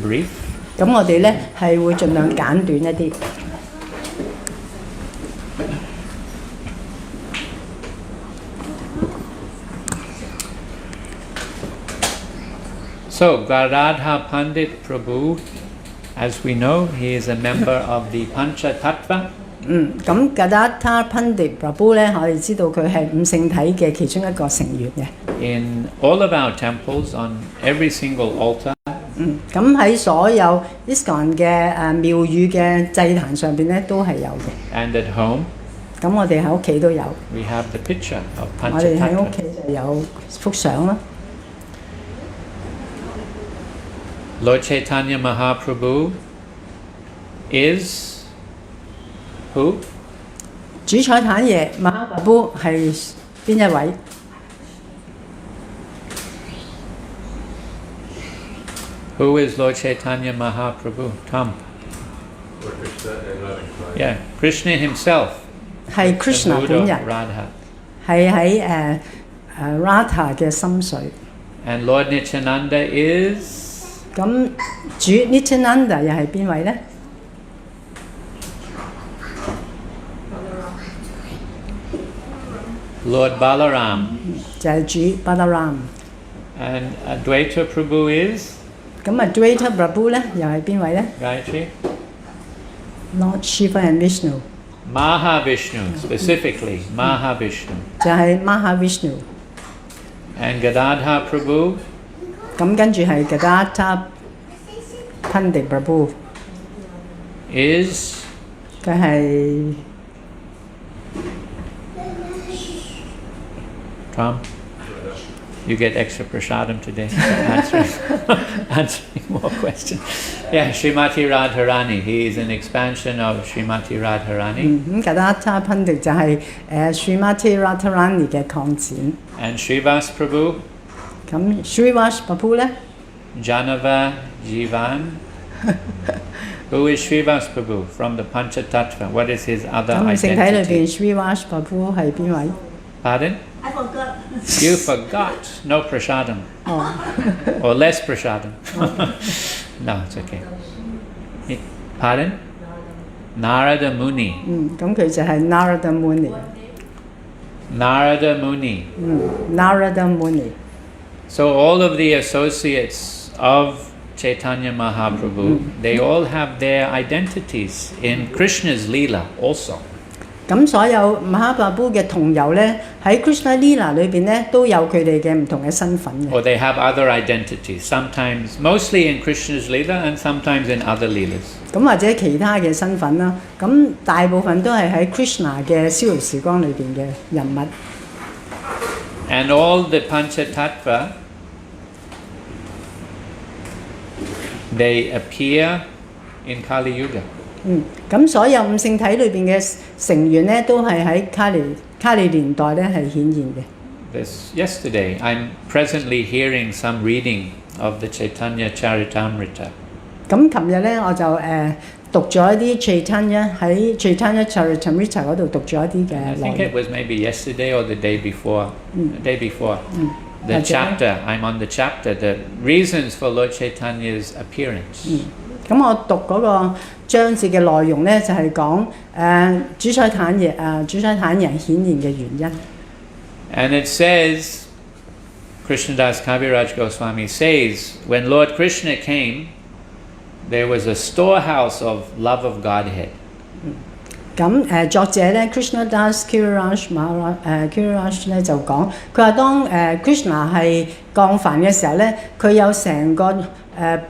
brief. 咁我哋咧係會盡量簡短一啲。So, Gadadhara Pandit Prabhu, as we know, he is a member of the Pancha Tattva. 咁 Gadadhara Pandit Prabhu 咧，我哋知道佢係五聖體嘅其中一個成員嘅。In all of our temples, on every single altar, 咁喺所有 Discourse 嘅廟宇嘅祭壇上邊咧，都係有嘅。 and at home, 咁我哋喺屋企都有， we have the picture of 我 Pancha 哋喺屋 Tattva. 企就有幅相啦。 Lord Chaitanya Mahaprabhu is who? 主彩坦爺馬哈巴布係邊一位？ Who is Lord Chaitanya Mahaprabhu? Tom. Yeah, Krishna himself. 係 Krishna the 本 mood of 人， Radha. 係喺Radha 嘅心水。 And Lord Nityananda is 咁主 Nityananda 又係邊位咧？ Lord Balaram. 就係主 Balaram。 And Advaita Prabhu is 咁啊 Dvaita Prabhu 咧又係邊位咧 Gayatri.？Lord Shiva and Vishnu， Mahavishnu, specifically Mahavishnu. 就係 Mahavishnu。 And Gadadhara Prabhu 咁跟住係 Gadadhara Pandit Prabhu， is 佢係 Tom. You get extra prasadam today. Answering more questions. Yeah, Srimati Radharani. He is an expansion of Srimati Radharani. 咁 Gadadhara Pandit 就係Srimati Radharani 嘅擴展。 And Srivas Prabhu, 咁 Srivas Prabhu 咧， Janava Jivan. Who is Srivas Prabhu from the Pancha Tattva? What is his other 咁聖體裏 identity? 邊 Srivas Prabhu 係邊位？ Pardon? I forgot. You forgot. No prasadam. Or less prasadam. No, it's okay. Pardon? Narada Muni. 咁佢就係 Narada Muni。 Narada Muni. Narada Muni。 So all of the associates of Chaitanya Mahaprabhu, they all have their identities in Krishna's Leela also. 咁所有 Mahaprabhu 嘅同友咧，喺 Krishna Leela 裏邊咧，都有佢哋嘅唔同嘅身份嘅。 Or they have other identities, sometimes, mostly in Krishna's Leela and sometimes in other Leelas. 咁或者其他嘅身份啦，咁大部分都係喺 Krishna 嘅逍遙時光裏邊嘅人物。 And all the Pancha Tattva, they appear in Kali Yuga. 咁所有五聖體裏邊嘅成員咧，都係喺卡利年代咧係顯現嘅。 Yesterday, I'm presently hearing some reading of the Chaitanya Charitamrita. 咁琴日咧我就讀咗一啲 Chaitanya 喺 Chaitanya Charitamrita 嗰度讀咗一啲嘅 I 內 think 容。 it was maybe yesterday or the day before. The day before. The chapter, I'm on the chapter, the reasons for Lord Chaitanya's appearance. 咁我讀嗰個章節嘅內容咧，就係講主彩坦人顯現嘅原因。 And it says, Krishnadas Kaviraj Goswami says, when Lord Krishna came, there was a storehouse of love of Godhead. 咁作者咧 Krishnadas Kaviraj 咧就講，佢話當Krishna 係降凡嘅時候咧，佢有成個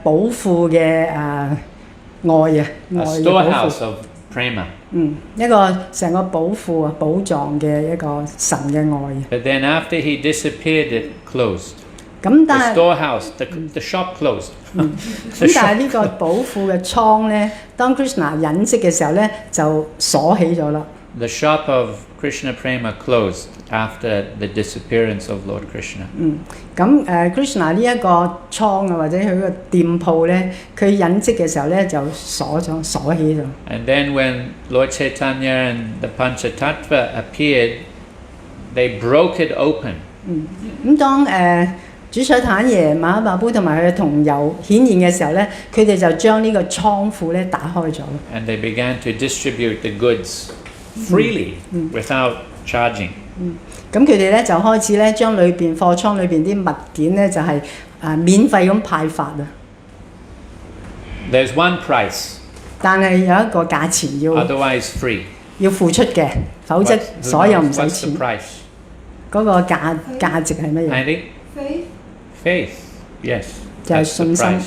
寶庫嘅愛啊，愛 A 嘅寶 storehouse 庫。 of prema. 一個成個寶庫啊，寶藏嘅一個神嘅愛。 But then after he disappeared, it closed. 咁 The 但係 storehouse, the shop closed. 咁但係呢個寶庫嘅倉咧，當 Krishna 隱跡嘅時候咧，就鎖起咗啦。The shop of Krishna Prema closed after the disappearance of Lord Krishna. 咁Krishna 呢一個倉啊，或者佢個店鋪咧，佢隱跡嘅時候咧就鎖起咗。 And then when Lord Chaitanya and the Panchatattva appeared, they broke it open. 咁當主菜坦耶、馬哈巴布同埋佢嘅同友顯現嘅時候咧，佢哋就將呢個倉庫咧打開咗。And they began to distribute the goods freely without charging. 咁佢哋咧就開始咧將裏邊貨倉裏邊啲物件咧就係免費咁派發啊。There's one price, 但係有一個價錢要 otherwise free. 要付出嘅，否則 Who 所有唔 knows 使 what's the 錢。price? 嗰個價值係乜嘢？ Andy? Faith. Faith. Yes. 就係 That's the 信心。 price.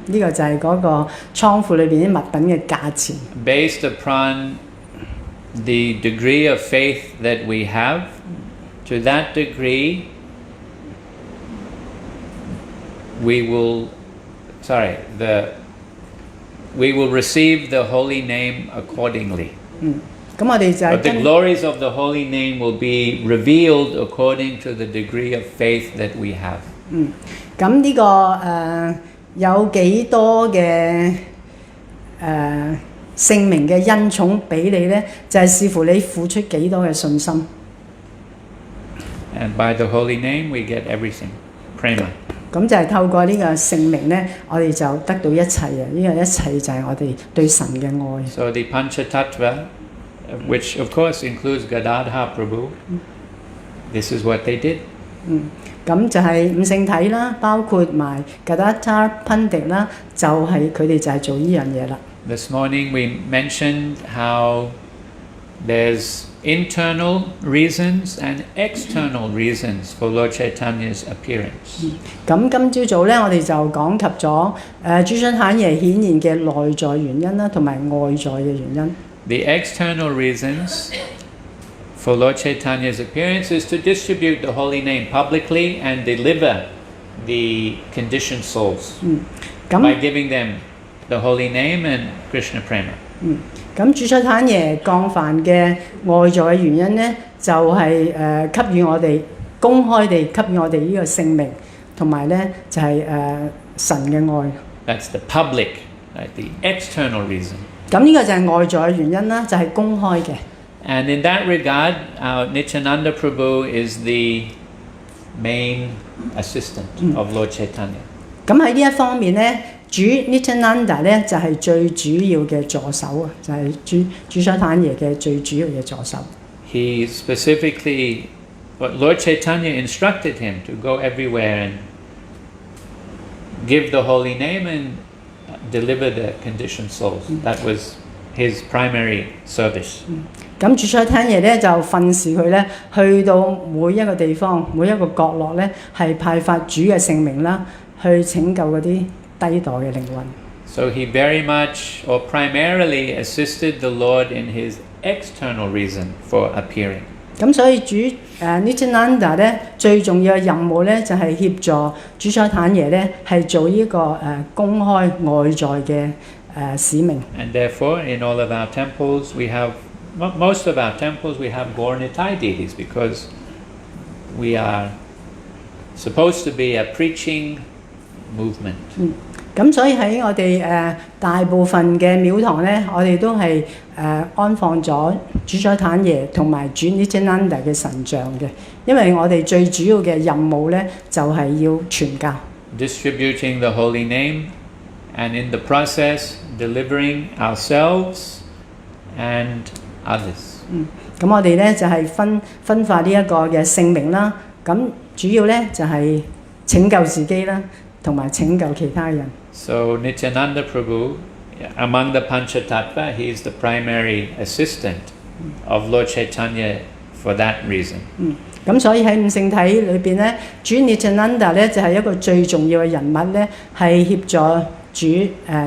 呢個就係嗰個倉庫裏邊啲物品嘅價錢。Based upon the degree of faith that we have, to that degree, we will receive the holy name accordingly. 咁我哋就係 But the glories of the holy name will be revealed according to the degree of faith that we have. 咁呢個有幾多嘅聖名嘅恩寵俾你咧，就係視乎你付出幾多嘅信心。 And by the holy name, we get everything. Prema. 咁就係透過呢個聖名咧，我哋就得到一切啊！呢個一切就係我哋對神嘅愛。 So the Panchatattva, which of course includes Gadadhara Prabhu, this is what they did. 咁就係五聖體啦，包括埋 Gadadhara Pandit 啦，就係佢哋就係做呢樣嘢啦。This morning we mentioned how there's internal reasons and external reasons for Lord Chaitanya's appearance. 咁今朝早咧，我哋就講及咗主想坦爺顯現嘅內在原因啦，同埋外在嘅原因。The external reasons for Lord Chaitanya's appearance is to distribute the holy name publicly and deliver the conditioned souls by 咁 giving them the holy name and Krishna Prema. 咁主想坦爺降凡嘅外在嘅原因咧，就係給予我哋公開地給予我哋呢個聖名，同埋咧就係神嘅愛。 That's the public, right? The external reason. 咁呢個就係外在嘅原因啦，就係公開嘅。 And in that regard, our Nityananda Prabhu is the main assistant of Lord Chaitanya. 咁喺呢一方面咧，主 Nityananda 咧就係最主要嘅助手啊，就係主想坦爺嘅最主要嘅助手。 He specifically, Lord Chaitanya instructed him to go everywhere and give the holy name and deliver the conditioned souls. That was his primary service. 咁主想坦爺咧就訓示佢咧，去到每一個地方、每一個角落咧，係派發主嘅聖名啦，去拯救嗰啲低待嘅靈魂。 So he very much or primarily assisted the Lord in his external reason for appearing. 咁所以主Nityananda 咧最重要嘅任務咧就係協助主想坦爺咧係做呢個公開外在嘅使命。 And therefore, in all of our temples, we have most of our temples we have Gauranitai deities because we are supposed to be a preaching movement. 咁所以喺我哋大部分嘅廟堂咧，我哋都係安放咗主宰坦爺同埋主 Nityananda 嘅神像嘅，因為我哋最主要嘅任務咧就係要傳教。 Distributing the holy name and in the process delivering ourselves and others. 咁我哋咧就係分發呢一個嘅聖名啦，咁主要咧就係拯救自己啦，同埋拯救其他人。 So Nityananda Prabhu, among the Panchatattva, he is the primary assistant of Lord Chaitanya for that reason. 咁所以喺五聖體裏邊咧，主 Nityananda 咧就係一個最重要嘅人物咧，係協助主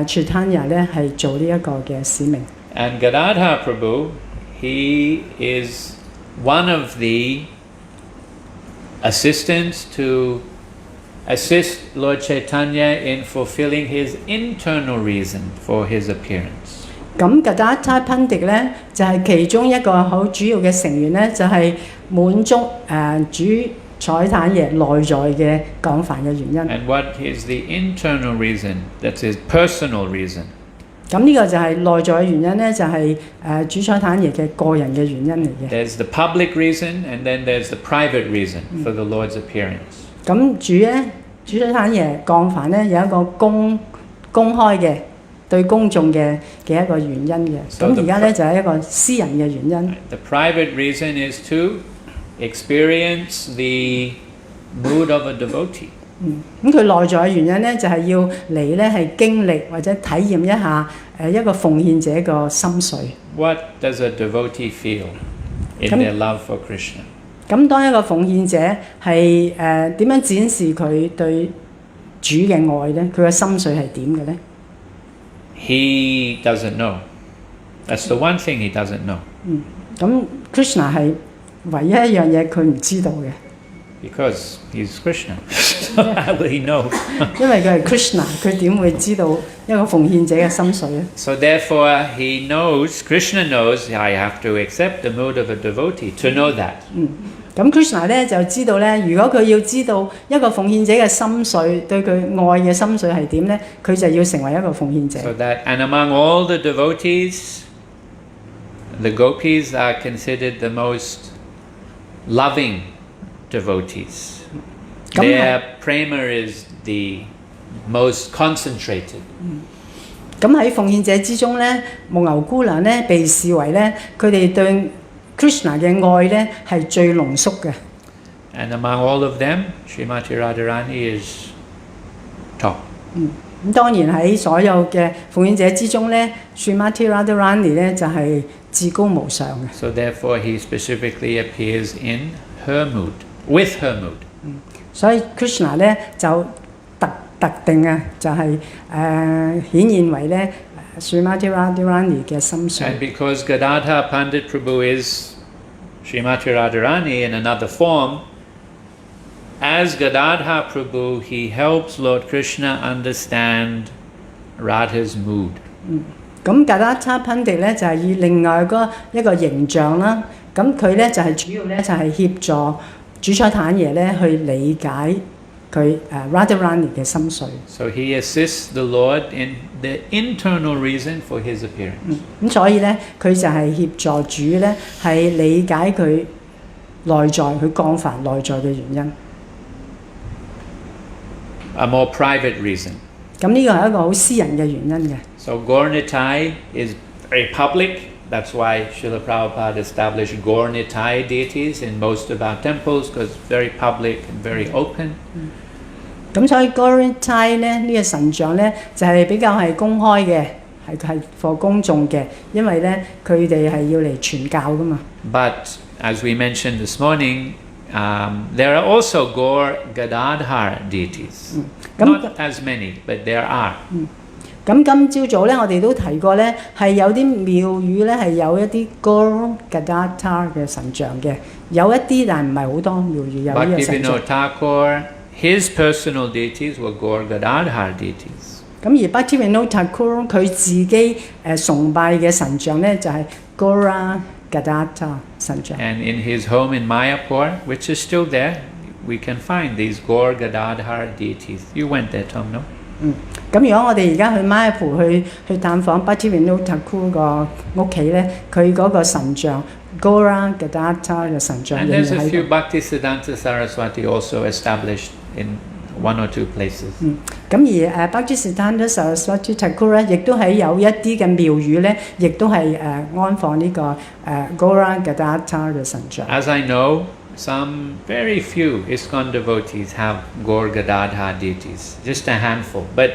Chaitanya 咧係做呢一個嘅使命。 And Gadadhara Prabhu, he is one of the assistants to assist Lord Chaitanya in fulfilling his internal reason for his appearance. 咁 Gadadhara Pandit 咧就係其中一個好主要嘅成員咧，就係滿足主彩坦爺內在嘅廣泛嘅原因。 And what is the internal reason? That's his personal reason. 咁呢個就係內在嘅原因咧，就係主彩坦爺嘅個人嘅原因嚟嘅。 There's the public reason and then there's the private reason for the Lord's appearance. 咁主出產爺降凡咧有一個公開嘅對公眾嘅一個原因嘅。咁而家咧就係一個私人嘅原因。The private reason is to experience the mood of a devotee. 咁佢內在嘅原因咧就係要嚟咧係經歷或者體驗一下一個奉獻者個心髓。What does a devotee feel in their love for Krishna? 咁當一個奉獻者係點樣展示佢對主嘅愛咧？佢嘅心髓係點嘅咧？ He doesn't know. That's the one thing he doesn't know. 咁 Krishna 係唯一一樣嘢佢唔知道嘅。Because he's Krishna. So how will he know? 因為佢係 Krishna， 佢點會知道一個奉獻者嘅心髓咧 So therefore he knows, Krishna knows, I have to accept the mood of a devotee to know that. 咁 Krishna 咧就知道咧，如果佢要知道一個奉獻者嘅心髓，對佢愛嘅心髓係點咧，佢就要成為一個奉獻者。So that, and among all the devotees, the gopis are considered the most loving devotees. Their prema is the most concentrated. 咁喺奉獻者之中咧，牧牛姑娘咧被視為咧，佢哋對 Krishna 嘅愛咧係最濃縮嘅。And among all of them, Srimati Radharani is top. 咁當然喺所有嘅奉獻者之中咧 ，Srimati Radharani 咧就係至高無上嘅。So therefore he specifically appears in her mood, with her mood. 所以 Krishna 咧就特定啊，就係顯現為咧 Srimati Radharani 嘅心髓。And because Gadadhara Pandit Prabhu is Srimati Radharani in another form, as Gadadhara Prabhu, he helps Lord Krishna understand Radha's mood. 咁 Gadadhara Pandit 咧就係以另外一個形象啦，咁佢咧就係主要咧就係協助主宰坦爺咧去理解佢Radharani 嘅心髓。So he assists the Lord in the internal reason for his appearance. 咁所以咧，佢就係協助主咧係理解佢內在佢降凡內在嘅原因。A more private reason. 咁呢個係一個好私人嘅原因嘅。So Gaur-Nitai is very public. That's why Srila Prabhupada established Gaur-Nitai deities in most of our temples, because it's very public and very open. 咁所以 Gaur-Nitai 咧呢個神像咧就係比較係公開嘅，係俾公眾嘅，因為咧佢哋係要嚟傳教噶嘛。But as we mentioned this morning, there are also Gaur Gadadhara deities. Not as many, but there are. 咁今朝早咧，我哋都提過咧，係有啲廟宇咧係有一啲 Gaur Gadadhara 嘅神像嘅，有一啲但唔係好多廟宇有呢個神像。Bhaktivinoda Thakur, his personal deities were Gaur Gadadhara deities. 咁而 Bhaktivinoda Thakur 佢自己崇拜嘅神像咧就係 Gaur Gadadhara 神像。And in his home in Mayapur, which is still there, we can find these Gaur Gadadhara deities. You went there, Tom, no? 咁如果我哋而家去馬來普去探訪 Bhaktivinoda Thakur 個屋企咧，佢嗰個神像 Gaur Gadadhara 嘅神像 And 仍 there's 然 a 喺 few 度。Bhaktisiddhanta Saraswati also established in one or two places. 咁而Bhaktisiddhanta Saraswati Thakur 咧，亦都喺有一啲嘅廟宇咧，亦都係安放呢個Gaur Gadadhara 嘅神像。As I know, some very few ISKCON devotees have Gaur Gadadhara deities, just a handful, but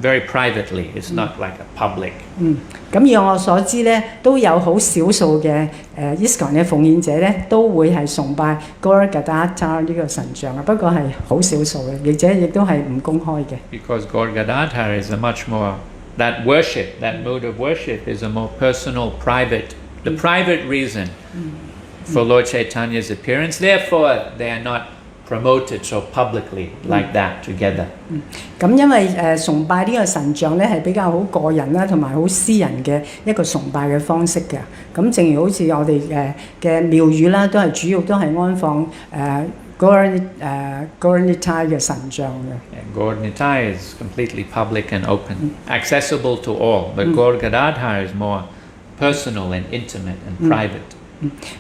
very privately. It's not like a public. 咁以我所知咧，都有好少數嘅ISKCON 嘅奉獻者咧，都會係崇拜 Gaur Gadadhara 呢個神像嘅，不過係好少數嘅，而且亦都係唔公開嘅。Because Gaur Gadadhara is a much more, that worship, that mode of worship is a more personal, private, the private reason for Lord Chaitanya's appearance. Therefore, they are not promoted so publicly like that together. 咁因為崇拜呢個神像咧係比較好個人啦，同埋好私人嘅一個崇拜嘅方式嘅。咁正如好似我哋嘅廟宇啦，都係主要都係安放Gaur-Nitai 嘅神像嘅。And Gaur-Nitai is completely public and open, accessible to all. But Gaur Gadadhara is more personal and intimate and private.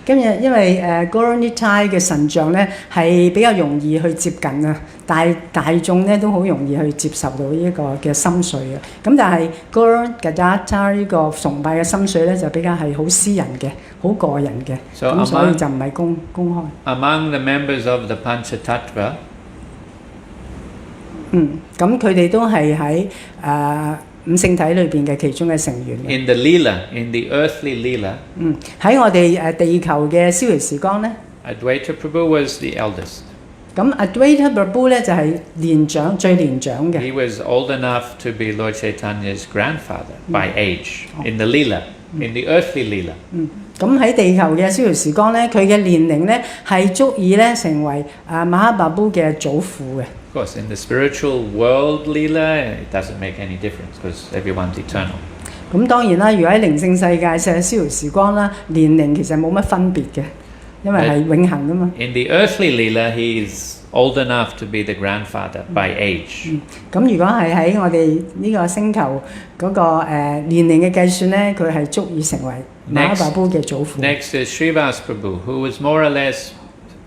今日因為Guru Nitai 嘅神像咧係比較容易去接近啊，大眾咧都好容易去接受到呢個嘅心水嘅。咁但係 Guru Gadadhara 呢個崇拜嘅心水咧就比較係好私人嘅、好個人嘅，咁所以就唔係公開。Among the members of the Panchatattva， 咁佢哋都係喺五聖體裏邊嘅其中嘅成員。In the Leela, in the earthly Leela， 喺我哋地球嘅逍遙時光咧 Advaita Prabhu was the eldest。咁 Advaita Prabhu 咧就係最年長嘅。He was old enough to be Lord Chaitanya's grandfather by age in the Leela, in the earthly Leela。咁喺地球嘅逍遙時光咧，佢嘅年齡咧係足以咧成為Mahaprabhu嘅祖父嘅。Of course, in the spiritual world Leela, it doesn't make any difference because everyone's eternal。咁當然啦，如果喺靈性世界嘅逍遙時光啦，年齡其實冇乜分別嘅，因為係永恆噶嘛。In the earthly Leela, he's old enough to be the grandfather by age。咁如果係喺我哋呢個星球嗰個年齡嘅計算咧，佢係足以成為Mahaprabhu嘅祖父。Next is Srivas Prabhu, who was more or less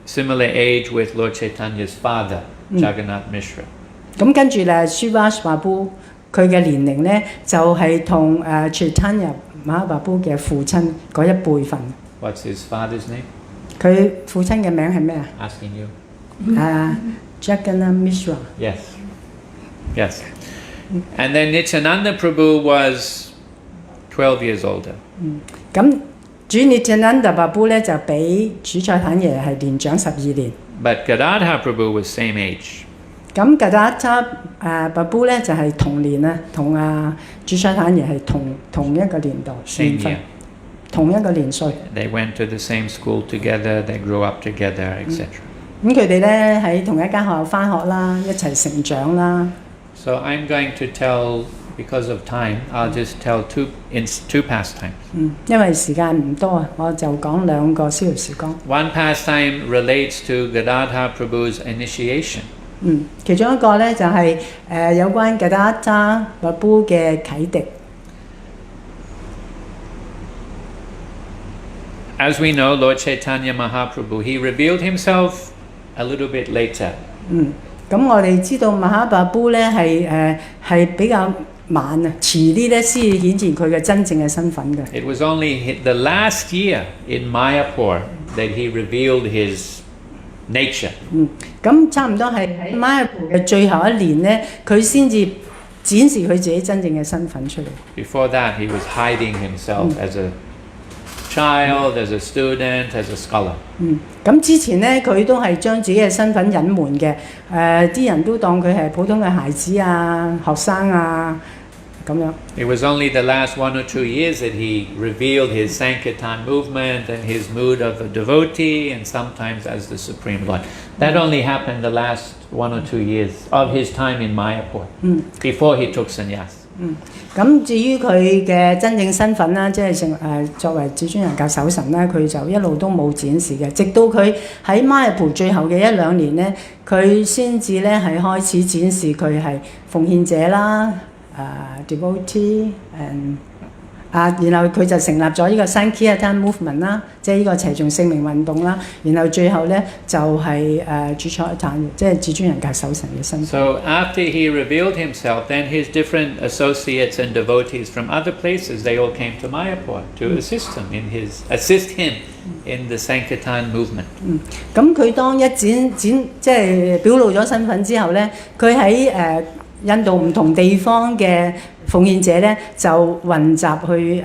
similar age with Lord Chaitanya's father, Jagannath Mishra。咁跟住咧 Srivas Prabhu 佢嘅年齡咧就係同Chaitanya Mahaprabhu 嘅父親嗰一輩份。What's his father's name？ 佢父親嘅名係咩啊 ？Asking you。Jagannath Mishra。Yes. Yes. And then Nityananda Prabhu was 12 years older。咁主 Nityananda Prabhu 咧就比主菜坦爺係年長12年。But Gadadhara Prabhu was same age。咁 Gadadhara Prabhu 咧就係同年啊，同主菜坦爺係同一個年代。Same year。同一個年歲。They went to the same school together. They grew up together, etc. 咁佢哋咧喺同一間學校返學啦，一齊成長啦。So I'm going to tell, because of time, I'll just tell two pastimes。因為時間唔多啊，我就講兩個逍遙時光。One pastime relates to Gadadhara Prabhu's initiation。其中一個咧就係有關 Gadadhara Prabhu 嘅啟迪。As we know, Lord Chaitanya Mahaprabhu, he revealed himself a little bit later。咁我哋知道 Mahaprabhu 咧係比較晚啊，遲啲咧先顯現佢嘅真正嘅身份嘅。It was only the last year in Mayapur that he revealed his nature。咁差唔多係喺 Mayapur 嘅最後一年咧，佢先至展示佢自己真正嘅身份出嚟。Before that, he was hiding himself as a child, as a student, as a scholar。咁之前咧，佢都係將自己嘅身份隱瞞嘅。啲人都當佢係普通嘅孩子啊、學生啊咁樣。It was only the last 1 or 2 years that he revealed his Sankirtan movement and his mood of a devotee, and sometimes as the Supreme Lord. That only happened the last 1 or 2 years of his time in Mayapur, before he took sannyas。咁至於佢嘅真正身份啦，即係作為至尊人格守神啦，佢就一路都冇展示嘅，直到佢喺 Mayapur 最後嘅1-2年咧，佢先至咧係開始展示佢係奉獻者啦，devotee，然後佢就成立咗呢個 Sankirtan movement 啦，即係呢個齊頌聖名運動啦。然後最後咧就係主菜坦，即係至尊人格守神嘅身份。So after he revealed himself, then his different associates and devotees from other places, they all came to Mayapur to assist him in the Sankirtan movement。咁佢當一展即係表露咗身份之後咧，佢喺印度唔同地方嘅奉獻者咧就混集去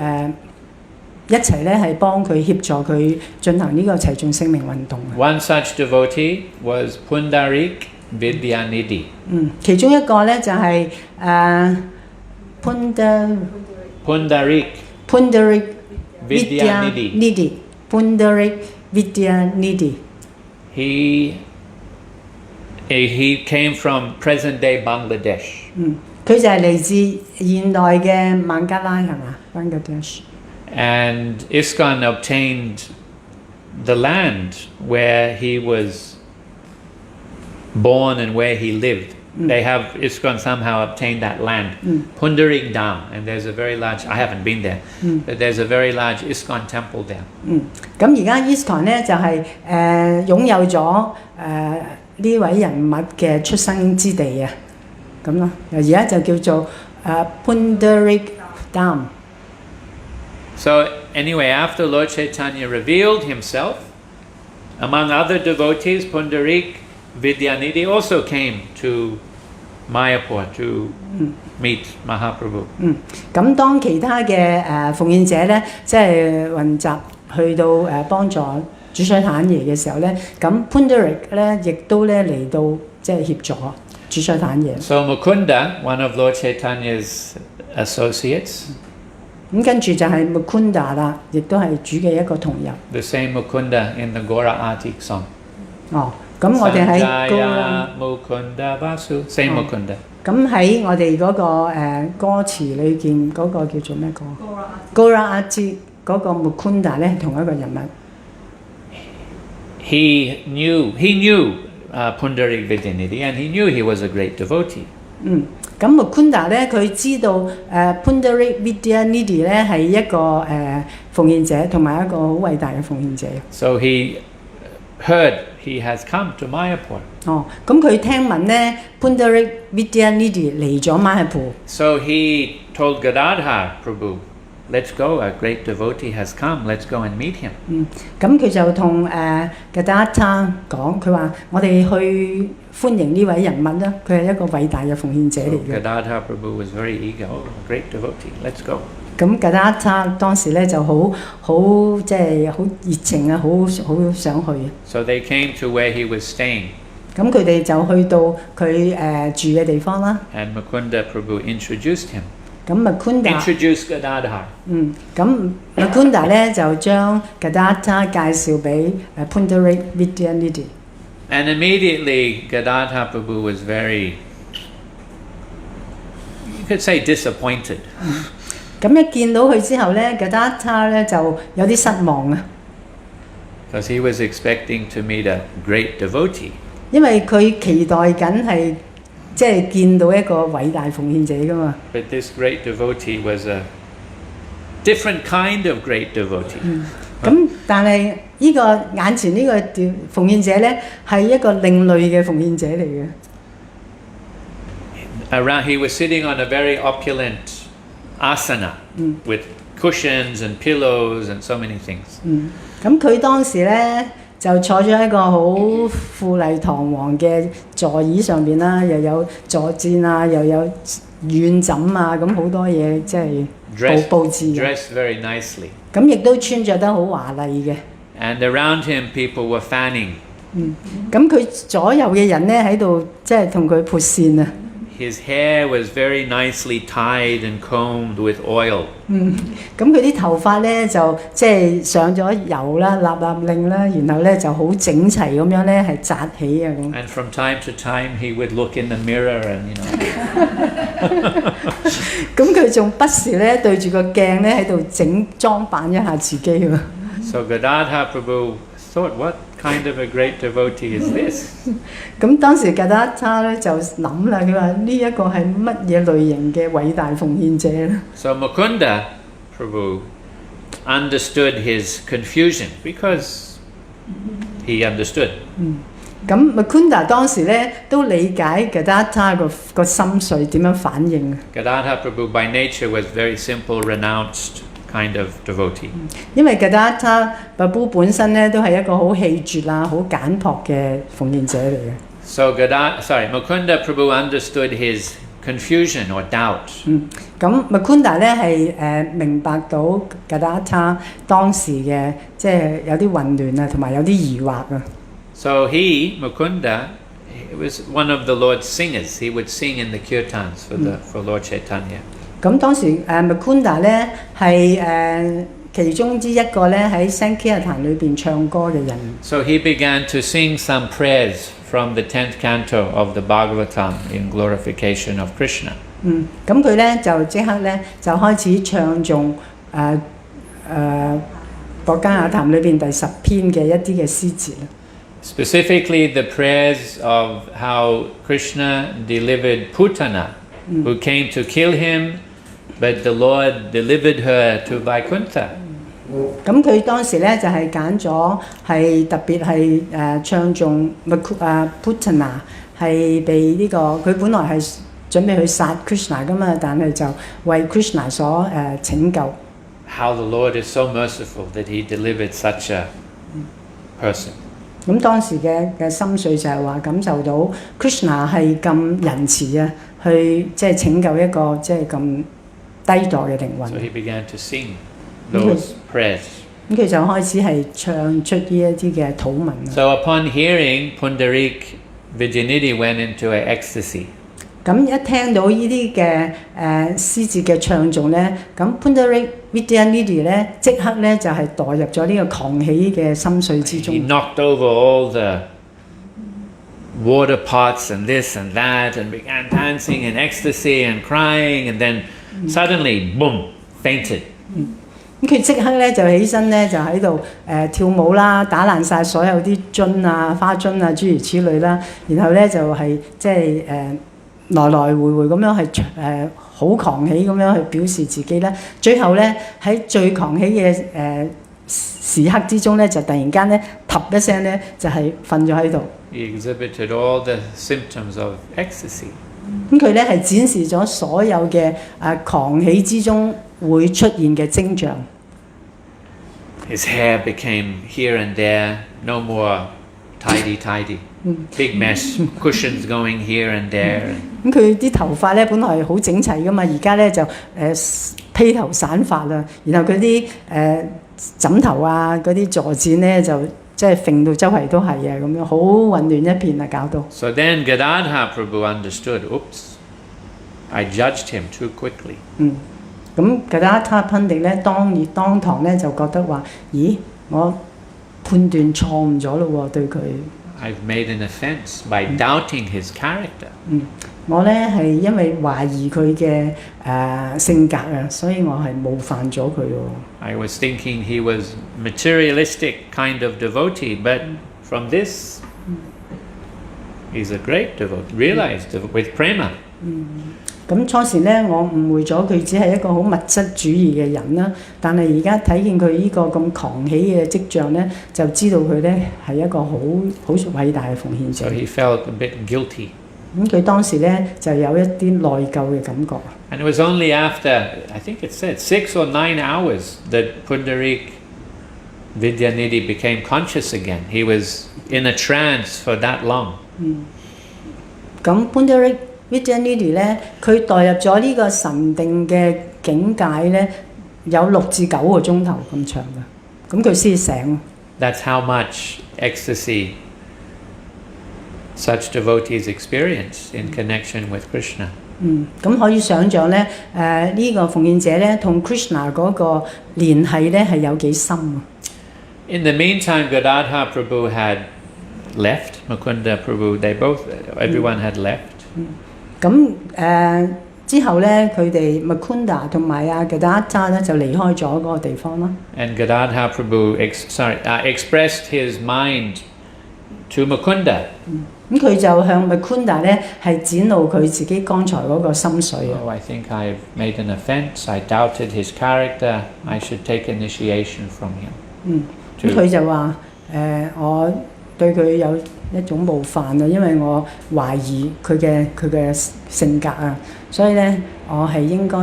一齊咧係幫佢協助佢進行呢個齊頌聖名運動。One such devotee was Pundarik Vidyanidhi。其中一個咧就係Pundarik Vidyanidhi。Pundarik Vidyanidhi。He came from present-day Bangladesh。佢就係嚟自現代嘅孟加拉係嘛 ？Bangladesh。And ISKCON obtained the land where he was born and where he lived They have ISKCON somehow obtained that land, Pundarik Dham, and there's a very large. I haven't been there, but there's a very large ISKCON temple there. 咁而家 ISKCON 咧就係擁有咗呢位人物嘅出生之地啊，咁咯，而家就叫做Pundarik Dham。So anyway, after Lord Chaitanya revealed himself, among other devotees, Pundarik Vidyanidhi also came to Mayapur to meet Mahaprabhu. 咁當其他嘅奉獻者咧，即係混集去到幫助主水坦爺嘅時候咧，咁 Pundarik 咧亦都咧嚟到即係協助主水坦爺。So Mukunda, one of Lord Chaitanya's associates. 咁跟住就係 Mukunda 啦，亦都係主嘅一個同入。The same Mukunda in the Gora Artik song. 哦，咁我哋喺 Sanjaya Mukunda Vasu, same Mukunda. 咁喺我哋嗰個歌詞裏邊嗰個叫做咩歌 ？Gora Artik 嗰個 Mukunda 咧，同一個人物。He knew Pundarik Vidyanidhi, and he knew he was a great devotee. 咁 Mukunda 咧，佢知道Pundarik Vidyanidhi 咧係一個奉獻者，同埋一個好偉大嘅奉獻者。So he heard he has come to Mayapur. 哦，咁佢聽聞咧 Pundarik Vidyanidhi 嚟咗 Mayapur。So he told Gadadhara Prabhu, "Let's go. A great devotee has come. Let's go and meet him." 咁佢就同Gadadhara 講，佢話：我哋去歡迎呢位人物啦，佢係一個偉大嘅奉獻者嚟嘅。Gadadhara Prabhu was very eager. Oh, great devotee. Let's go. 咁 Gadadhara 當時咧就好即係好熱情啊，好想去。So they came to where he was staying. 咁佢哋就去到佢住嘅地方啦。And Mukunda Prabhu introduced him. 咁 Mukunda Introduced Gadadhara. 咁 Mukunda 咧就將 Gadadhara 介紹俾Pundarik Vidyanidhi。And immediately Gadadhara Prabhu was very, you could say, disappointed. 咁一見到佢之後咧 ，Gadadhara 咧就有啲失望啊。Because he was expecting to meet a great devotee. 因為佢期待緊係即係見到一個偉大奉獻者噶嘛。But this great devotee was a different kind of great devotee. 咁但係呢個眼前呢個奉獻者咧係一個另類嘅奉獻者嚟嘅。Around, he was sitting on a very opulent asana with cushions and pillows and so many things. 咁佢當時咧就坐咗喺一個好富麗堂皇嘅座椅上邊啦，又有坐墊啊，又有軟枕啊，咁好多嘢即係佈置嘅。Dressed very nicely. 咁亦都穿着得好華麗嘅。And around him, people were fanning. 咁佢左右嘅人咧喺度即係同佢撥扇啊。His hair was very nicely tied and combed with oil. 咁佢啲頭髮咧就即係上咗油啦、立令啦，然後咧就好整齊咁樣咧係紮起啊咁。And from time to time, he would look in the mirror and, you know. 咁佢仲不時咧對住個鏡咧喺度裝扮一下自己喎。So Gadadhara Prabhu thought, what kind of a great devotee is this? 咁當時Gadadhara咧就諗啦，佢話呢一個係乜嘢類型嘅偉大奉獻者咧 So Mukunda Prabhu understood his confusion because he understood. 咁 Mukunda 當時咧都理解 Gadadhara 個心緒點樣反應。Gadadhara Prabhu by nature was very simple, renounced kind of devotee. 因為 Gadadhara Prabhu 本身咧都係一個好氣絕啊、好簡樸嘅奉獻者嚟嘅。So Mukunda Prabhu understood his confusion or doubt. 咁 Mukunda 咧係明白到 Gadadhara 當時嘅即係有啲混亂啊，同埋有啲疑惑啊。So Mukunda, was one of the Lord's singers. He would sing in the kirtans for Lord Chaitanya. 咁當時Mukunda 咧係其中之一個咧喺 Sankirtan 裏邊唱歌嘅人。So he began to sing some prayers from the 10th canto of the Bhagavatam in glorification of Krishna. 咁佢咧就即刻咧就開始唱頌《博伽雅談》裏邊第10篇嘅一啲嘅詩詞啦。specifically the prayers of how Krishna delivered Putana, who came to kill him, but the Lord delivered her to Vaikuntha. 咁佢當時咧就係揀咗係特別係唱頌Putana 係被呢、個佢本來係準備去殺 Krishna 噶嘛，但係就為 Krishna 所拯救。How the Lord is so merciful that He delivered such a person. 咁當時嘅心緒就係話感受到 Krishna 係咁仁慈啊，去即係拯救一個即係咁低墮嘅靈魂。So he began to sing those prayers. 咁佢就開始係唱出呢一啲嘅禱文。So upon hearing, Pundarik Vijayanidhi went into an ecstasy. 咁一聽到呢啲嘅詩節嘅唱頌咧，咁 Pundarik Vijayanidhi 咧即刻咧就係墮入咗呢個狂喜嘅心緒之中。He knocked over all the water pots and this and that and began dancing in ecstasy and crying, and then suddenly, boom, fainted. 咁佢即刻咧就起身咧就喺度跳舞啦，打爛晒所有啲樽啊、花樽啊諸如此類啦，然後咧就係即係來來回回咁樣係好狂喜咁樣去表示自己咧，最後咧喺最狂喜嘅時刻之中咧，就突然間咧揼一聲咧就係瞓咗喺度。He exhibited all the symptoms of ecstasy. 咁佢咧係展示咗所有嘅狂喜之中會出現嘅徵象。His hair became here and there, no more tidy, big mess, cushions going here and there. 咁佢啲頭髮咧本來係好整齊噶嘛，而家咧就披頭散髮啦，然後佢啲枕頭啊、嗰啲坐墊咧就即係揈到周圍都係啊，咁樣好混亂一片啊，搞到。So then Gadadhara Prabhu understood, oops, I judged him too quickly. 咁Gadadhara Pandit咧當堂咧就覺得話：咦，我判斷錯誤咗咯喎，對佢。I've made an offense by doubting his character. 我咧係因為懷疑佢嘅性格啊，所以我係冒犯咗佢喎。I was thinking he was materialistic kind of devotee, but from this, he's a great devotee, realized with prema. 咁初時咧，我誤會咗佢只係一個好物質主義嘅人啦。但係而家睇見佢呢個咁狂喜嘅跡象咧，就知道佢咧係一個好偉大嘅奉獻者。So he felt a bit guilty. 咁佢當時咧就有一啲內疚嘅感覺。And it was only after, I think it said, 6 or 9 hours that Pundarik Vijayanidhi became conscious again. He was in a trance for that long. 咁 Pundarik Vijayanidhi 咧，佢代入咗呢個神定嘅境界咧，有6至9個鐘頭咁長嘅，咁佢先醒。That's how much ecstasy such devotees experience in connection with Krishna. 咁可以想像咧，呢個奉獻者咧同 Krishna 嗰個聯繫咧係有幾深啊。In the meantime, Gadadhara Prabhu had left, Mukunda Prabhu, everyone had left. 咁之後咧，佢哋 Mukunda 同埋Gadadhara 咧就離開咗嗰個地方啦。And Gadadhara Prabhu expressed his mind to Mukunda. 咁佢就向 Mukunda 咧係展露佢自己剛才嗰個心緒啊。I think I've made an offense. I doubted his character. I should take initiation from him. 咁佢就話我對佢有一種冒犯啊，因為我懷疑佢嘅性格啊，所以咧我係應該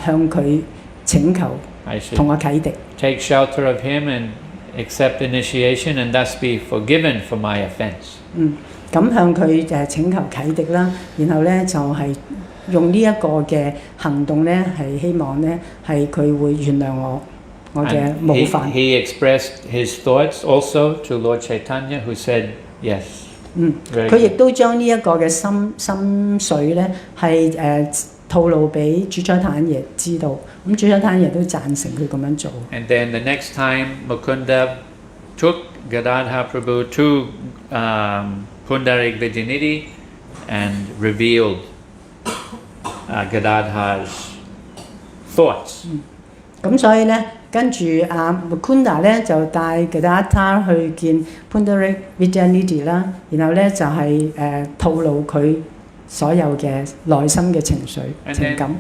向佢請求同我啟迪。Take shelter of him and accept initiation, and thus be forgiven for my offense. 咁向佢請求啟迪啦，然後咧就係用呢一個嘅行動咧，係希望咧係佢會原諒我嘅冒犯。He expressed his thoughts also to Lord Chaitanya, who said yes. 佢亦都將呢一個嘅心緒咧係透露俾主宰坦爺知道，咁主宰坦爺都贊成佢咁樣做。And then the next time Mukunda took Gadadhara Prabhu to Pundarik Vijayanidhi and revealed Gadadhara's thoughts. 咁所以咧跟住Mukunda 咧就帶 Gadadhara 去見 Pundarik Vidyanidhi 啦，然後咧就係、吐露佢所有嘅內心嘅情緒 And 情感。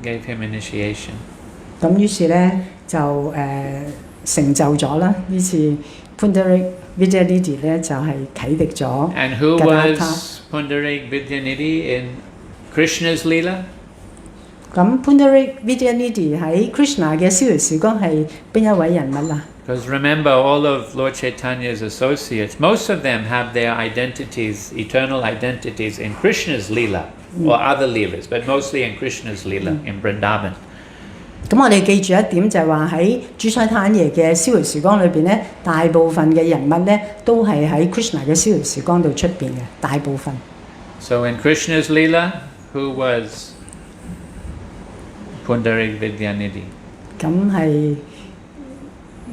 gave him initiation. 咁於是咧就成就咗啦，呢次 Pundarik Vidyanidhi 咧就係、啟迪咗 And who Gadadhara。 was Pundarik Vidyanidhi in Krishna's Leela? 咁 Pundarik Vidyanidhi 喺 Krishna 嘅逍遙時光係邊一位人物啊？ Because remember, all of Lord Chaitanya's associates, most of them have their identities, eternal identities in Krishna's Leela or other Leelas, but mostly in Krishna's Leela, in Vrindavan. 咁我哋記住一點就係話喺主宰坦爺嘅逍遙時光裏邊咧，大部分嘅人物咧都係喺 Krishna 嘅逍遙時光度出邊嘅，大部分。 So in Krishna's Leela, who was Pundarik Vidyanidhi? 咁係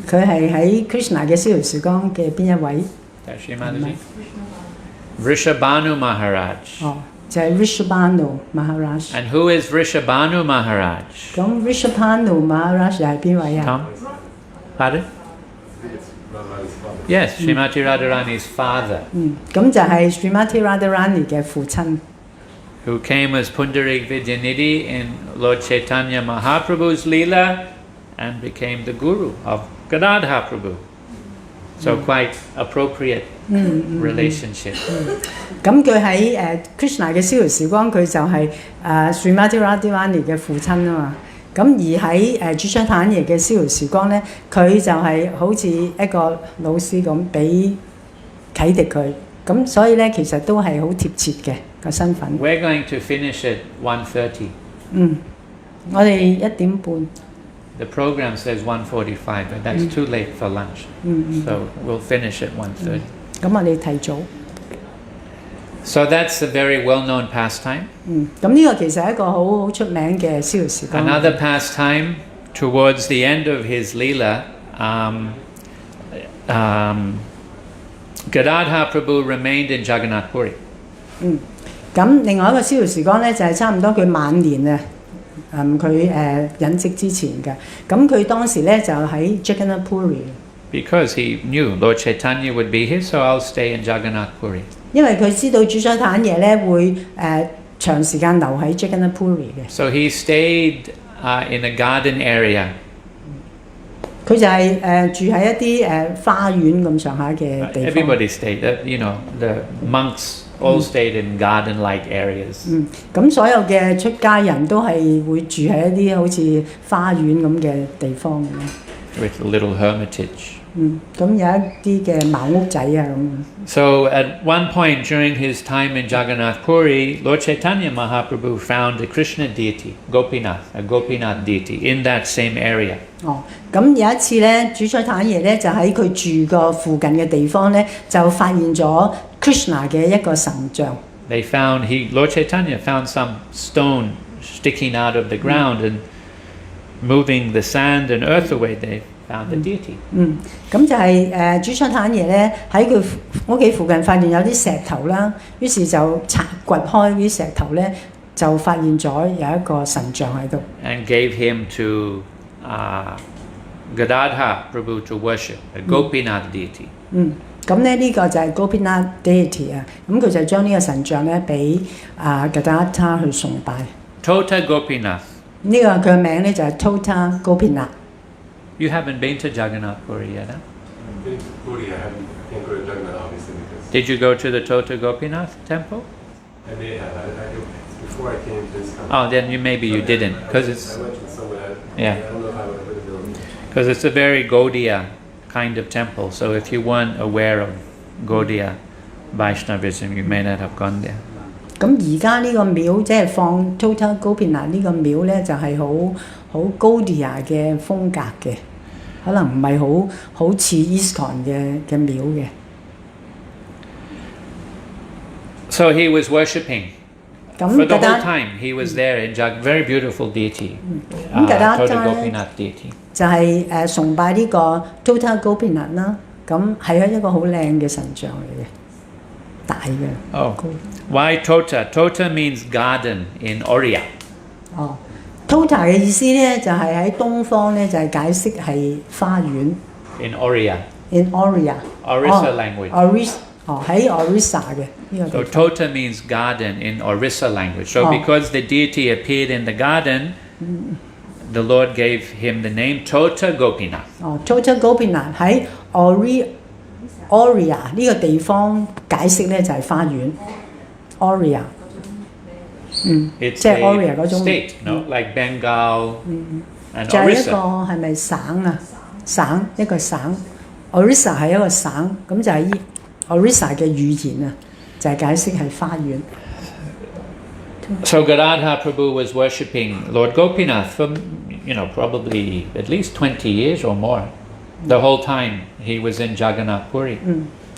佢係喺 Krishna 嘅逍遙時光嘅邊一位？ Tashi Mataji? Vrishabhanu Maharaj. 哦，就係 Vrishabhanu Maharaj。 And who is Vrishabhanu Maharaj? 咁 Vrishabhanu Maharaj 又係邊位啊？ Tom? Pardon? Yes, Srimati Radharani's father, 咁就係 Srimati Radharani 嘅父親。 who came as Pundarik Vidyanidhi in Lord Chaitanya Mahaprabhu's Leela and became the guru of Gadadhara Prabhu. So quite appropriate relationship. 咁佢喺Krishna 嘅逍遙時光，佢就係Srimati Radharani 嘅父親啊嘛。咁而喺主宰坦爺嘅逍遙時光咧，佢就係好似一個老師咁，俾啟迪佢。咁所以咧，其實都係好貼切嘅個身份。 We're going to finish at 1:30. 我哋1:30。 The program says 1:45, but that's too late for lunch. So we'll finish at 1:30. 咁我哋提早。 So that's a very well-known pastime. 咁呢個其實係一個好出名嘅逍遙時光。 Another pastime towards the end of his Leela, Gadadhara Prabhu remained in Jagannath Puri. 咁另外一個逍遙時光咧，就係差唔多佢晚年啊，佢隱跡之前嘅。咁佢當時咧就喺 Jagannath Puri。 Because he knew Lord Chaitanya would be here, so I'll stay in Jagannath Puri. 因為佢知道主宰坦爺咧會長時間留喺 Jagannath Puri 嘅。 So he stayed in a garden area. 佢就係住喺一啲花園咁上下嘅地方。 Everybody stayed. The monks all stayed in garden-like areas. 咁所有嘅出家人都係會住喺一啲好似花園咁嘅地方咁樣。 With a little hermitage. 咁有一啲嘅茅屋仔啊咁。 So at one point during his time in Jagannath Puri, Lord Chaitanya Mahaprabhu found a Krishna deity, a Gopinath deity, in that same area. 咁有一次咧，主宰坦爺咧就喺佢住個附近嘅地方咧，就發現咗 Krishna 嘅一個神像。 Lord Chaitanya found some stone sticking out of the ground and moving the sand and earth away. They found the deity. 咁就係主宰坦爺咧喺佢屋企附近發現有啲石頭啦，於是就掘開啲石頭咧，就發現咗有一個神像喺度。 And gave him to Gadadhara Prabhu to worship, a Gopinath deity. 咁咧呢個就係 Gopinath deity 啊，咁佢就將呢個神像咧俾Gadadhara去崇拜。 Tota Gopinath. 呢個佢嘅名咧就係 Tota Gopinath。 You haven't been to Jagannath Puri yet, huh? Been to Puri, I can't go to Jagannath obviously because Did you go to the Tota Gopinath temple? I may have. Before I came to this country. Oh, then maybe you didn't, because I it's went to somewhere. Yeah. I don't know if I would have known. because it's a very Gaudiya kind of temple. So if you weren't aware of Gaudiya Vaishnavism, you may not have gone there. 咁而家呢個廟即係放 Tota Gopinath 呢個廟咧，就係好 Gaudiya 嘅風格嘅，可能唔係好似 ISKCON 嘅廟嘅。So he was worshipping. 咁 For the whole Gadadhara time he was there in very beautiful deity, 咁 Gadadhara Tota 咧 Gopinath deity. 就係崇拜呢個 Tota Gopinath 啦，咁係一個好靚嘅神像嚟嘅，大嘅。 Oh, why Tota? Tota means garden in Oriya. 哦， Tota 嘅意思咧就係喺東方咧就係解釋係花園 in Oriya, in Oriya Orissa language. Orissa 喺 Orissa 嘅呢 So 個地方。 Tota means garden in Orissa language. So Oh. because the deity appeared in the garden, the Lord gave him the name Tota Gopinath. Tota Gopinath 喺 Oriya 呢個地方解釋咧就係花園 Oriya。It's 即係 Oriya a 嗰種 state, no? Like Bengal and 就係一個 Orissa. 係咪省啊？省一個省 Orissa 係一個省，咁就係 Orissa 嘅語言啊，就係解釋係花園。 So Gadadhara Prabhu was worshipping Lord Gopinath for, probably at least 20 years or more. The whole time he was in Jagannath Puri.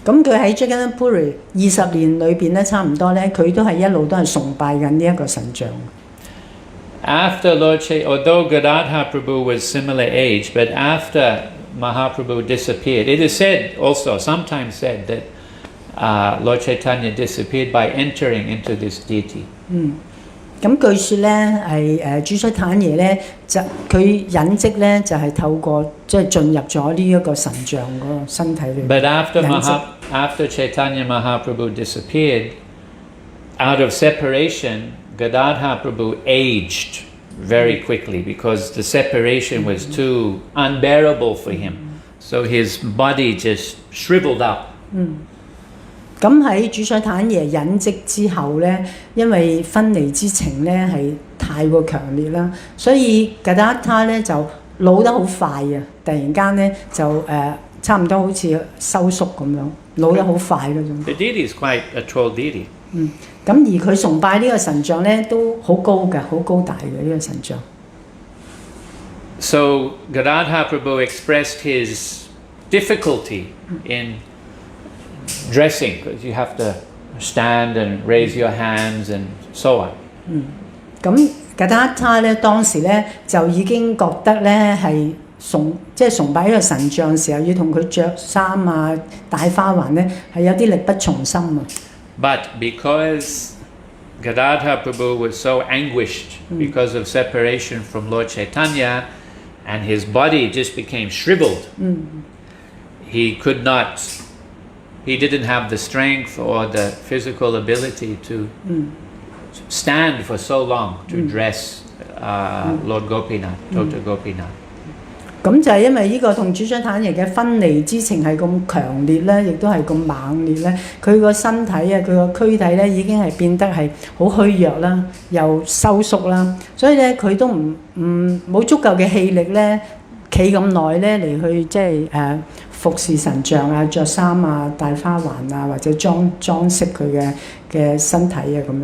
咁佢喺 Jagannath Puri 20年裏邊咧，差唔多咧，佢都係一路都係崇拜緊呢一個神像。 After Lord although Gadadhara Prabhu was similar age, but after Mahaprabhu disappeared, it is said also, sometimes said that Lord Chaitanya disappeared by entering into this deity. 咁據說咧係主出坦爺咧就佢隱跡咧就係透過即係進入咗呢一個神像嗰個身體裏面。 But after 隱跡 after Chaitanya Mahaprabhu disappeared, out of separation, Gadadhara Prabhu aged very quickly because the separation was too unbearable for him. So his body just shriveled up. 咁喺主宰坦爺隱跡之後咧，因為分離之情咧係太過強烈啦，所以格達他咧就老得好快啊！突然間咧就差唔多好似收縮咁樣，老得好快嗰種。 The deity is quite a tall deity. 咁而佢崇拜呢個神像咧都好高嘅，好高大嘅呢個神像。 So Gadadhara Prabhu expressed his difficulty in dressing because you have to stand and raise your hands and so on. 咁格達他咧當時咧就已經覺得咧係崇拜呢個神像嘅時候，要同佢着衫啊、戴花環咧係有啲力不從心啊。 But because Gadadhara Prabhu was so anguished because of separation from Lord Chaitanya and his body just became shriveled, he didn't have the strength or the physical ability to stand for so long to dress Lord Gopinath, Tota Gopinath. 咁就係因為呢個同主將坦爺嘅分離之情係咁強烈咧，亦都係咁猛烈咧，佢個身體啊，佢個軀體咧已經係變得係好虛弱啦，又收縮啦，所以咧佢都冇足夠嘅氣力咧，企咁耐咧嚟去即係服侍神像啊、着衫啊、戴花環啊，或者裝飾佢嘅身體啊咁樣。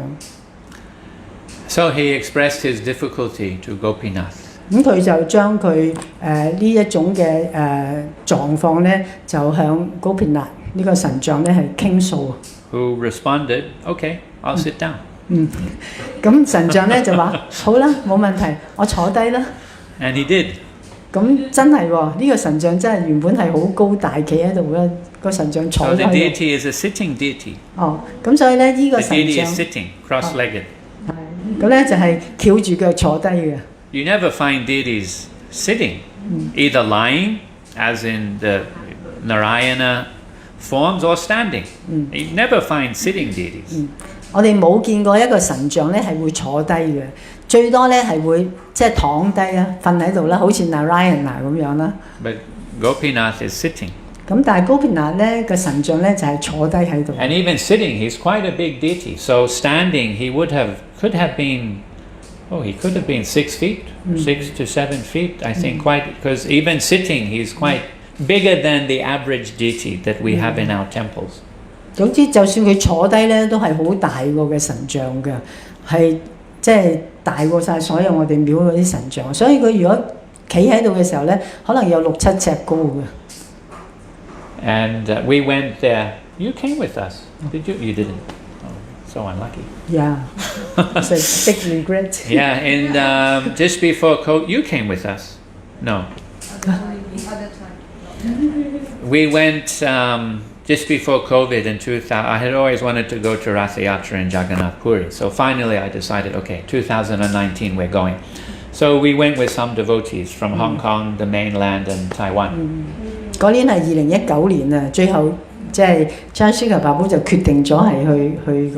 So he expressed his difficulty to Gopinath. 咁佢就將佢呢一種嘅狀況咧，就向高片納呢個神像咧係傾訴。 Who responded, "Okay, I'll sit down." 咁神像咧就話：好啦，冇問題，我坐低啦。 And he did. 咁真係喎，呢個神像真係原本係好高大企喺度嘅，個神像坐 So 低 the 喺度。 deity is a sitting deity. 哦，咁所以咧呢個 The 神 deity 像 is sitting, cross-legged. 咁咧就係翹住腳坐低嘅。 You never find deities sitting, either lying, as in the Narayana forms, or standing. You never find sitting deities. 我哋冇見過一個神像咧係會坐低嘅，最多咧係會即係躺低啦，瞓喺度啦，好似 Narayana 咁樣啦。 But Gopinath is sitting. 咁但係高片納咧個神像咧就係坐低喺度。 And even sitting, he's quite a big deity. So standing, he could have been 6 feet, 6 to 7 feet, I think, quite, because even sitting, he's quite bigger than the average deity that we have in our temples. 總之，就算佢坐低咧，都係好大個嘅神像嘅，係即係大過晒所有我哋廟嗰啲神像。所以佢如果企喺度嘅時候咧，可能有6、7尺高嘅。 And we went there. You came with us, did you? You didn't. Oh, so unlucky. Yeah, it's a big regret. Yeah, and just before COVID, you came with us. No. We went just before COVID in 2000. I had always wanted to go to Rath Yatra in Jagannath Puri. So finally I decided, okay, 2019 we're going. So we went with some devotees from Hong Kong, the mainland, and Taiwan. 嗰年係2019年啊，最後即係 Chandrasekhar Prabhu 就決定咗係去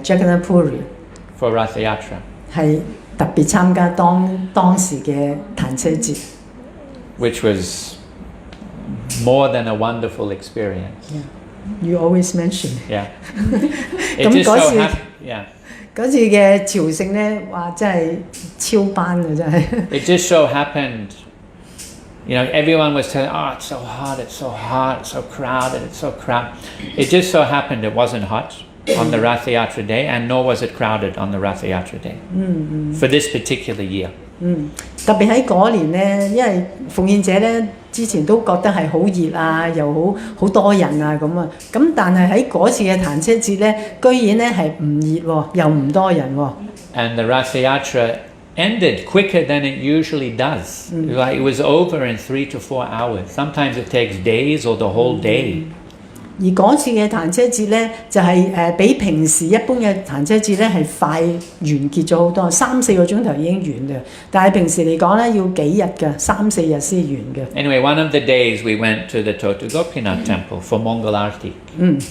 Jagannath Puri， for Rath Yatra. 係特別參加當時嘅彈車節。Which was more than a wonderful experience. Yeah. You always mention. Yeah. It just so happened. Yeah. 嗰次嘅朝聖咧，哇！真係超班嘅真係。It just so happened, everyone was telling, oh, it's so hot, it's so hot, it's so crowded, it's so crowded. It just so happened it wasn't hot on the Rath Yatra day, and nor was it crowded on the Rath Yatra day for this particular year. 特別喺嗰年咧，因為奉獻者咧之前都覺得係好熱啊，又好多人啊咁啊，咁但係喺嗰次嘅彈車節咧，居然咧係唔熱喎，又唔多人喎。And the Rath Yatra ended quicker than it usually does. Like it was over in 3 to 4 hours. Sometimes it takes days or the whole day. 而嗰次嘅彈車節咧，就係比平時一般嘅彈車節咧係快完結咗好多，3-4個鐘頭已經完嘅。但係平時嚟講咧，要幾日嘅，3-4日先完嘅。Anyway, one of the days we went to the Tota Gopinath temple for Mangalarti.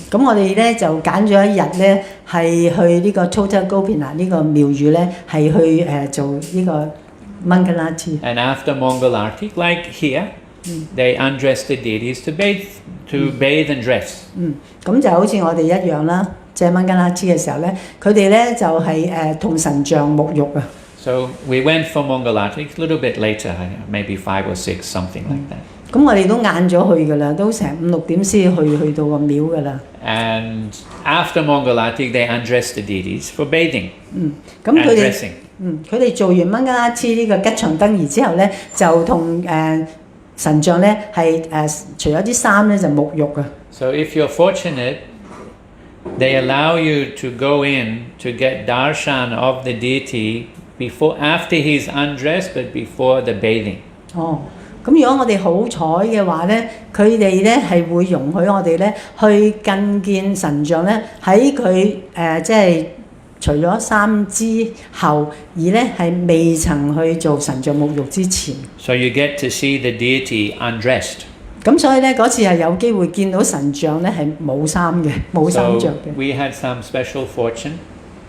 咁我哋咧就揀咗一日咧，係去呢個 Tota Gopinath 呢個廟宇咧，係去做呢個 Mangalarti。And after Mangalarti, like here, they undress the deities to bathe and dress. 咁就好似我哋一樣啦，即係Mangalarti嘅時候咧，佢哋咧就係同神像沐浴啊。So we went for Mangalarti a little bit later, maybe 5 or 6, something like that. 咁我哋都晏咗去㗎啦，都成5-6點先去到個廟㗎啦。And after Mangalarti, they undress the deities for bathing 咁 and 佢哋 dressing. 佢哋做完Mangalarti呢個吉祥燈儀之後咧，就同神像咧係除咗啲衫咧就沐浴啊。So if you're fortunate, they allow you to go in to get darshan of the deity after he's undressed, but before the bathing. 咁如果我哋好彩嘅話咧，佢哋咧係會容許我哋咧去覲見神像咧喺佢即係除咗衫之後，而咧係未曾去做神像沐浴之前。So you get to see the deity undressed. 咁所以咧嗰次係有機會見到神像咧係冇衫嘅，冇衫着 So 嘅。we had some special fortune.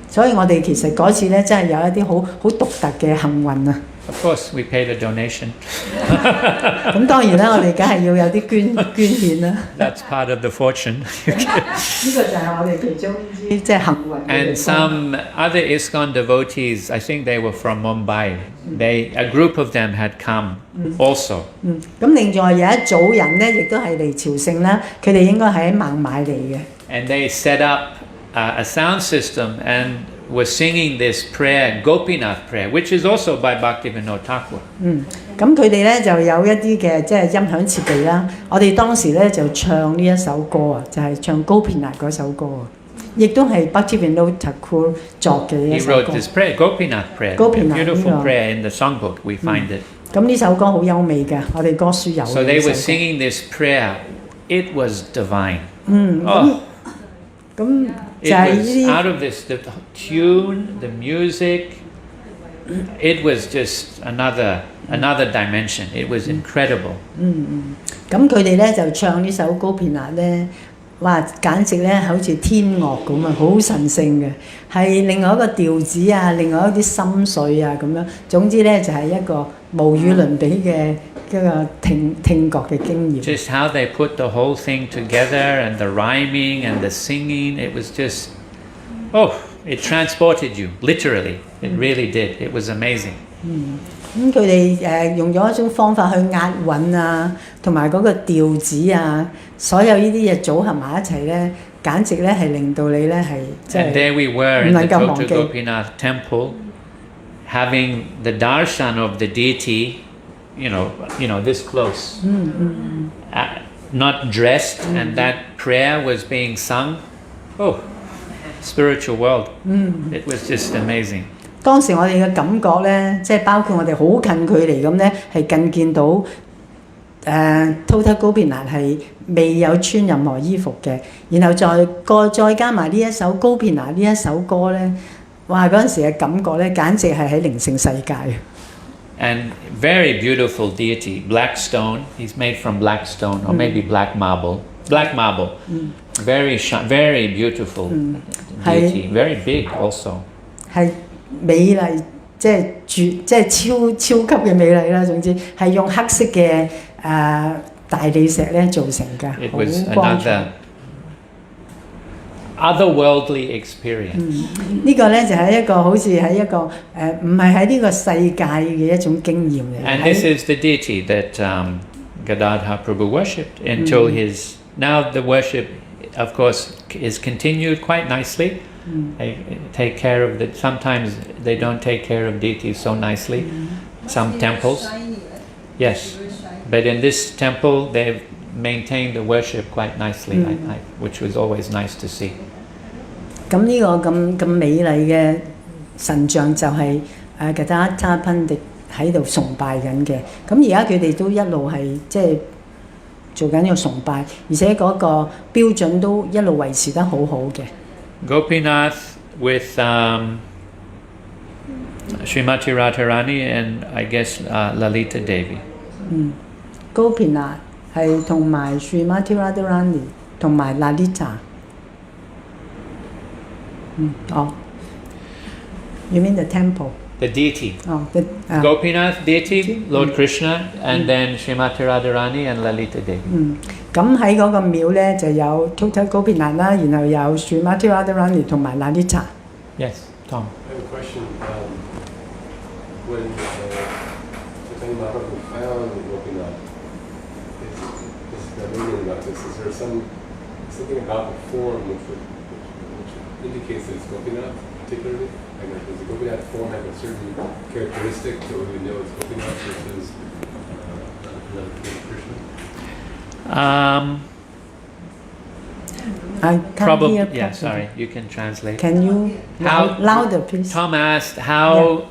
所以我哋其實嗰次咧真係有一啲好獨特嘅幸運啊！ Of course, we paid a donation. 咁當然啦，我哋梗係要有啲捐獻啦。That's part of the fortune. 呢個就係我哋其中之即係幸運嘅地 And 方。 some other ISKCON devotees, I think they were from Mumbai. A group of them had come also. 咁另外有一組人咧，亦都係嚟朝聖啦，佢哋應該係喺孟買嚟嘅。And they set up a sound system and were singing this prayer, Gopinath prayer, which is also by Bhaktivinoda Thakur. 咁佢哋咧就有一啲嘅即係音響設備啦。我哋當時咧就唱呢一首歌啊，就係唱 Gopinath 嗰首歌啊，亦都係 Bhaktivinoda Thakur 作嘅一 He 首 wrote 歌。 this prayer, Gopinath prayer, a Gopinath, beautiful yeah. prayer in the songbook. We find it. 咁呢首歌好優美嘅，我哋歌書有。 So they were singing this prayer. It was divine. Oh, 咁 it 就係 was 呢 out of this, the tune, the music. It was just another dimension. It was incredible. 咁佢哋咧就唱呢首高片啊咧，哇！簡直咧好似天樂咁啊，好神聖嘅，係另外一個調子啊，另外一啲心水啊咁樣。總之咧就係一個無與倫比嘅一個聽覺嘅經驗。 Just how they put the whole thing together and the rhyming and the singing, it was just, it transported you, literally. It really did. It was amazing. 咁佢哋用咗一種方法去押韻啊，同埋嗰個調子啊，所有呢啲嘢組合埋一齊咧，簡直咧係令到你咧係即 And there 係 we were 唔 in the 能夠忘 Tota 記。 Gopinath temple, having the darshan of the deity, this close. Not dressed, and that prayer was being sung. Spiritual world. It was just amazing. 當時我哋嘅感覺咧，即係包括我哋好近距離咁咧，係近見到Tota Gopinath 係未有穿任何衣服嘅，然後再加埋呢一首 Gopinath 呢一首歌咧，哇！嗰陣時嘅感覺咧，簡直係喺靈性世界。and very beautiful deity, black stone. He's made from black stone or maybe black marble. Black marble, very beautiful deity, very big also. 係美麗，即係超級嘅美麗啦。總之係用黑色嘅大理石咧做成㗎， It was 好光彩。 otherworldly experience. 呢個咧就係一個好似喺一個唔係喺呢個世界嘅一種經驗嚟。 And this is the deity that Gadadhara Prabhu worshipped until his. Now the worship, of course, is continued quite nicely. They take care of the. Sometimes they don't take care of deities so nicely. Some temples, yes, but in this temple they've maintained the worship quite nicely, which was always nice to see. 咁呢個咁美麗嘅神像就係Gadadhara Pandit 喺度崇拜緊嘅。咁而家佢哋都一路係即係做緊呢個崇拜，而且嗰個標準都一路維持得好好嘅。Gopinath with Srimati Radharani and I guess Lalita Devi. Gopinath 係同埋 Srimati Radharani 同埋 Lalita。You mean the temple? The deity. Gopinath deity, Lord Krishna, and then Srimati Radharani and Lalita Devi. 咁喺嗰個廟咧就有 Total Gopinath 啦，然後有 Srimati Radharani 同埋 Lalita。 Yes, Tom. I have a question. When Chaitanya Mahaprabhu found Gopinath, is the meaning about this? Is there something about the form which indicates that it's Gopinath particularly? Does the Gopinath form have a certain characteristic so we know it's Gopinath versus Krishna? I can't Probably, hear yeah, properly. sorry, you can translate. Can you louder, please? Tom asked how,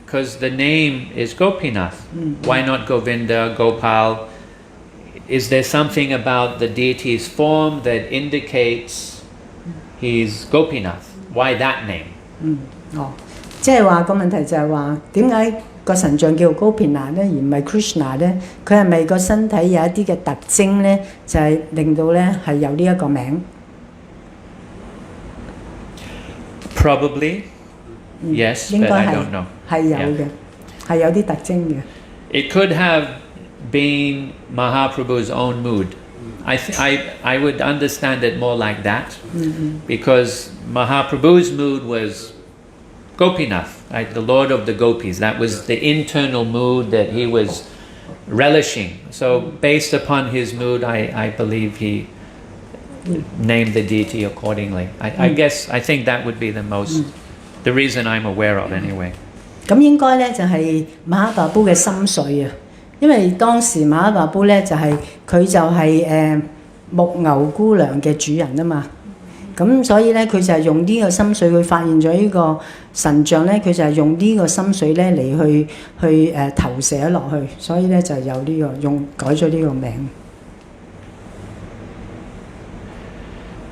because the name is Gopinath, why not Govinda, Gopal? Is there something about the deity's form that indicates he's Gopinath? Why that name? 即係話個問題就係話點解個神像叫高片娜咧，而唔係 Krishna 咧？佢係咪個身體有一啲嘅特徵咧，就係令到咧係有呢一個名 ？Probably, yes, but I don't know. 係有嘅，係有啲特徵嘅。It could have been Mahaprabhu's own mood. I would understand it more like that, because Mahaprabhu's mood was Gopinath, right? The Lord of the Gopis. That was the internal mood that he was relishing. So based upon his mood, I believe he named the deity accordingly. I think that would be the reason I'm aware of anyway. 咁應該咧就係馬哈巴布嘅心水啊，因為當時馬哈巴布咧就係佢就係牧牛姑娘嘅主人啊嘛。咁所以咧，佢就係用呢個心水，佢發現咗呢個神像咧，佢就係用呢個心水咧嚟去投射落去，所以咧就有呢個改咗呢個名。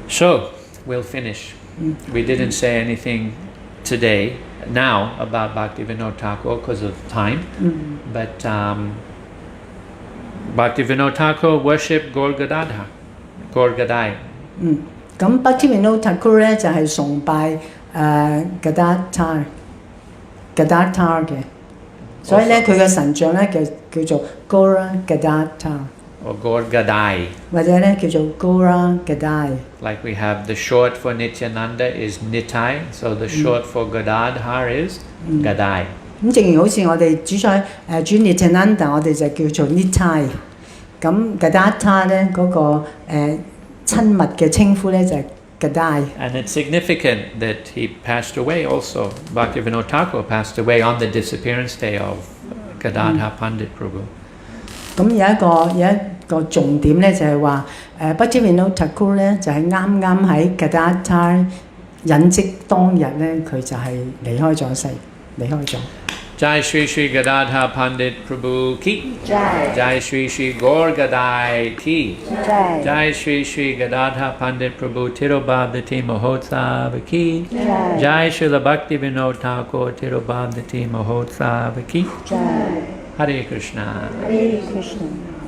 So we'll finish. We didn't say anything today now about Bhaktivinoda Thakur because of time, but Bhaktivinoda Thakur worshipped Gaur Gadai. 咁 Bhaktivinoda Thakur 咧就係崇拜Gadadhara 嘅，所以咧佢嘅神像咧叫做 Gaur Gadadhara。Or Gaur Gadai. 或者咧叫做 Gaur Gadai。 Like we have the short for Nityananda is Nitai, so the short for Gadadhar is Gadai. 咁正如好似我哋主宰主 Nityananda， 我哋就叫做 Nitai。咁 Gadadhar 咧嗰個親密嘅稱呼咧就係 Gadai。 And it's significant that he passed away also. Bhaktivinoda Thakur passed away on the disappearance day of Gadadhara Pandit Prabhu. 咁有一個重點咧就係話Bhaktivinoda Thakur 咧就係啱啱喺 Gadadhara 隱跡當日咧佢就係離開咗世，離開咗。Jai Shri Shri Gadadhara Pandit Prabhu ki. Jai Shri Shri Gaur Gadai ki. Jai Shri Shri Gadadhara Pandit Prabhu Tirobhavdati Mahotsav ki. Jai Shri Bhaktivinoda Thakur Tirobhavdati Mahotsav ki. Hare Krishna. Hare Krishna.